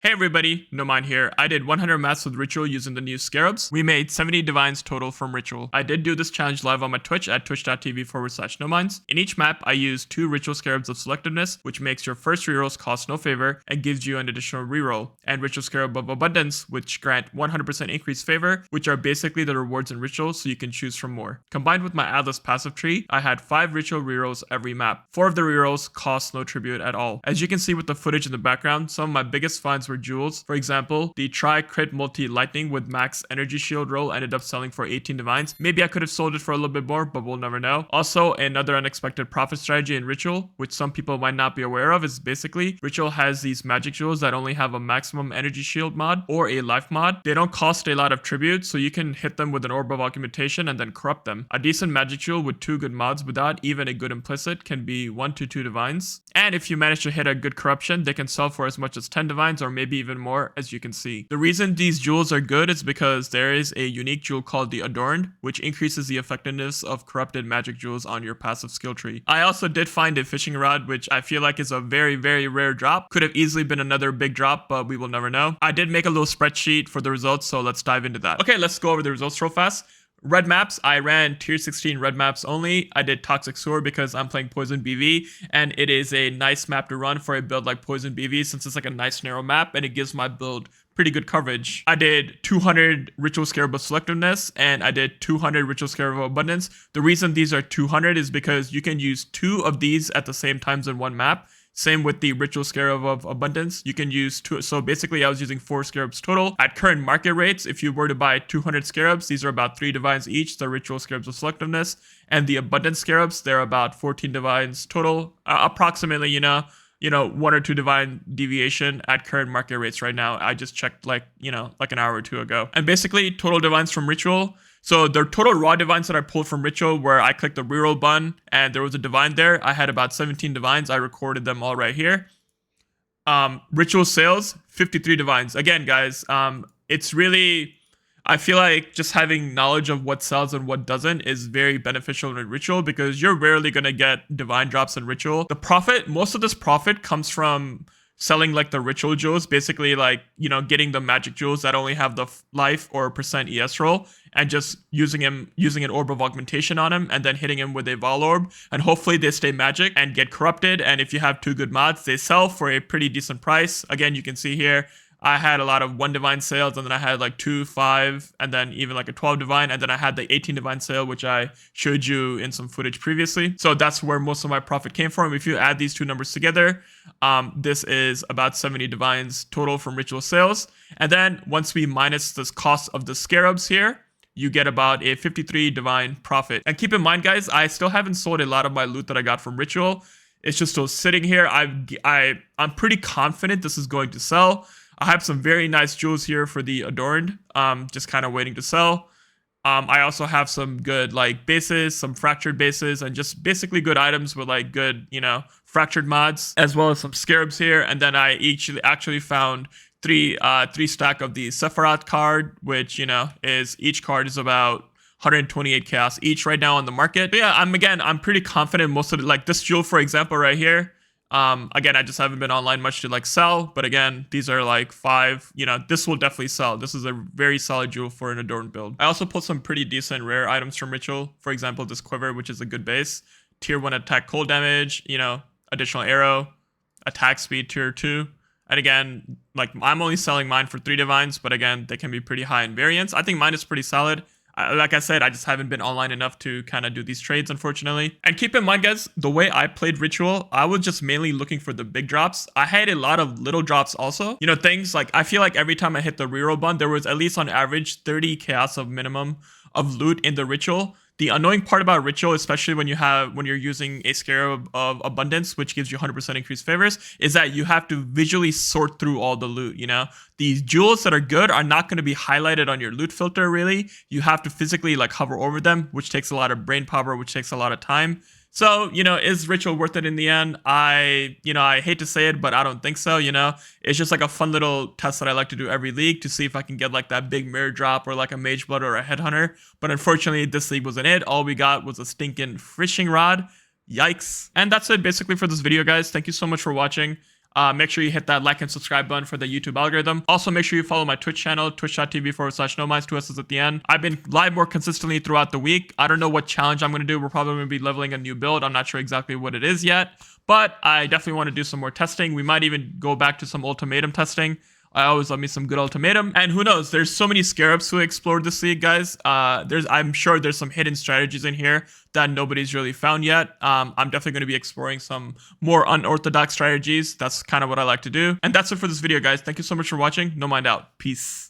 Hey everybody, No Mind here. I did 100 maths with Ritual using the new Scarabs. We made 70 divines total from Ritual. I did do this challenge live on my Twitch at twitch.tv/NoMinds. In each map, I used 2 Ritual Scarabs of Selectiveness, which makes your first rerolls cost no favor and gives you an additional reroll, and Ritual Scarab of Abundance, which grant 100% increased favor, which are basically the rewards in Ritual, so you can choose from more. Combined with my Atlas passive tree, I had 5 Ritual rerolls every map. 4 of the rerolls cost no tribute at all. As you can see with the footage in the background, some of my biggest finds were jewels. For example, the tri-crit multi-lightning with max energy shield roll ended up selling for 18 divines. Maybe I could have sold it for a little bit more, but we'll never know. Also, another unexpected profit strategy in Ritual, which some people might not be aware of, is basically Ritual has these magic jewels that only have a maximum energy shield mod or a life mod. They don't cost a lot of tribute, so you can hit them with an orb of augmentation and then corrupt them. A decent magic jewel with 2 good mods without even a good implicit can be 1 to 2 divines. And if you manage to hit a good corruption, they can sell for as much as 10 divines or maybe even more, as you can see. The reason these jewels are good is because there is a unique jewel called the Adorned, which increases the effectiveness of corrupted magic jewels on your passive skill tree. I also did find a fishing rod, which I feel like is a very, very rare drop. Could have easily been another big drop, but we will never know. I did make a little spreadsheet for the results, so let's dive into that. Okay, let's go over the results real fast. Red maps, I ran tier 16 red maps only. I did Toxic Sewer because I'm playing Poison BV, and it is a nice map to run for a build like Poison BV since it's like a nice narrow map and it gives my build pretty good coverage. I did 200 Ritual Scarab of Selectiveness and I did 200 Ritual Scarab of Abundance. The reason these are 200 is because you can use 2 of these at the same times in one map. Same with the Ritual Scarab of Abundance. You can use 2. So basically I was using 4 Scarabs total. At current market rates, if you were to buy 200 Scarabs, these are about 3 divines each, the Ritual Scarabs of Selectiveness. And the Abundance Scarabs, they're about 14 divines total. Approximately, you know, 1 or 2 divine deviation at current market rates right now. I just checked like an hour or 2 ago. And basically total divines from Ritual. So the total raw divines that I pulled from Ritual, where I clicked the reroll button and there was a divine there, I had about 17 divines. I recorded them all right here. Ritual sales, 53 divines. Again, guys, it's really, I feel like just having knowledge of what sells and what doesn't is very beneficial in Ritual because you're rarely going to get divine drops in Ritual. The profit, most of this profit comes from selling like the Ritual jewels, basically like, getting the magic jewels that only have the life or percent ES roll and just using an orb of augmentation on him and then hitting him with a Vol orb, and hopefully they stay magic and get corrupted. And if you have 2 good mods, they sell for a pretty decent price. Again, you can see here, I had a lot of 1 divine sales, and then I had like 2, 5, and then even like a 12 divine, and then I had the 18 divine sale, which I showed you in some footage previously. So that's where most of my profit came from. If you add these 2 numbers together, this is about 70 divines total from Ritual sales. And then once we minus this cost of the Scarabs here, you get about a 53 divine profit. And keep in mind, guys, I still haven't sold a lot of my loot that I got from Ritual. It's just still sitting here. I'm pretty confident this is going to sell. I have some very nice jewels here for the Adorned, just kind of waiting to sell. I also have some good like bases, some fractured bases, and just basically good items with like good, fractured mods, as well as some Scarabs here. And then I actually found 3 stack of the Sephiroth card, which, is each card is about 128 chaos each right now on the market. But yeah, I'm pretty confident most of it, like this jewel, for example, right here. Again, I just haven't been online much to like sell, but again, these are like 5, this will definitely sell. This is a very solid jewel for an Adorned build. I also pulled some pretty decent rare items from Ritual. For example, this quiver, which is a good base. Tier 1 attack cold damage, additional arrow, attack speed tier 2. And again, like I'm only selling mine for 3 divines, but again, they can be pretty high in variance. I think mine is pretty solid. Like I said, I just haven't been online enough to kind of do these trades, unfortunately. And keep in mind, guys, the way I played Ritual, I was just mainly looking for the big drops. I had a lot of little drops also. things like, I feel like every time I hit the reroll button, there was at least on average 30 chaos of minimum of loot in the Ritual. The annoying part about Ritual, especially when you're using a Scarab of Abundance, which gives you 100% increased favors, is that you have to visually sort through all the loot, These jewels that are good are not going to be highlighted on your loot filter, really. You have to physically like hover over them, which takes a lot of brain power, which takes a lot of time. So, is Ritual worth it in the end? I hate to say it, but I don't think so, It's just like a fun little test that I like to do every league to see if I can get like that big mirror drop or like a Mage Blood or a Headhunter. But unfortunately, this league wasn't it. All we got was a stinking fishing rod. Yikes. And that's it basically for this video, guys. Thank you so much for watching. Make sure you hit that like and subscribe button for the YouTube algorithm. Also, make sure you follow my Twitch channel, twitch.tv/nominds, 2 S's at the end. I've been live more consistently throughout the week. I don't know what challenge I'm going to do. We're probably going to be leveling a new build. I'm not sure exactly what it is yet, but I definitely want to do some more testing. We might even go back to some ultimatum testing. I always love me some good ultimatum. And who knows, there's so many Scarabs who explored this league, guys. I'm sure there's some hidden strategies in here that nobody's really found yet. I'm definitely going to be exploring some more unorthodox strategies. That's kind of what I like to do. And that's it for this video, guys. Thank you so much for watching. No Mind out. Peace.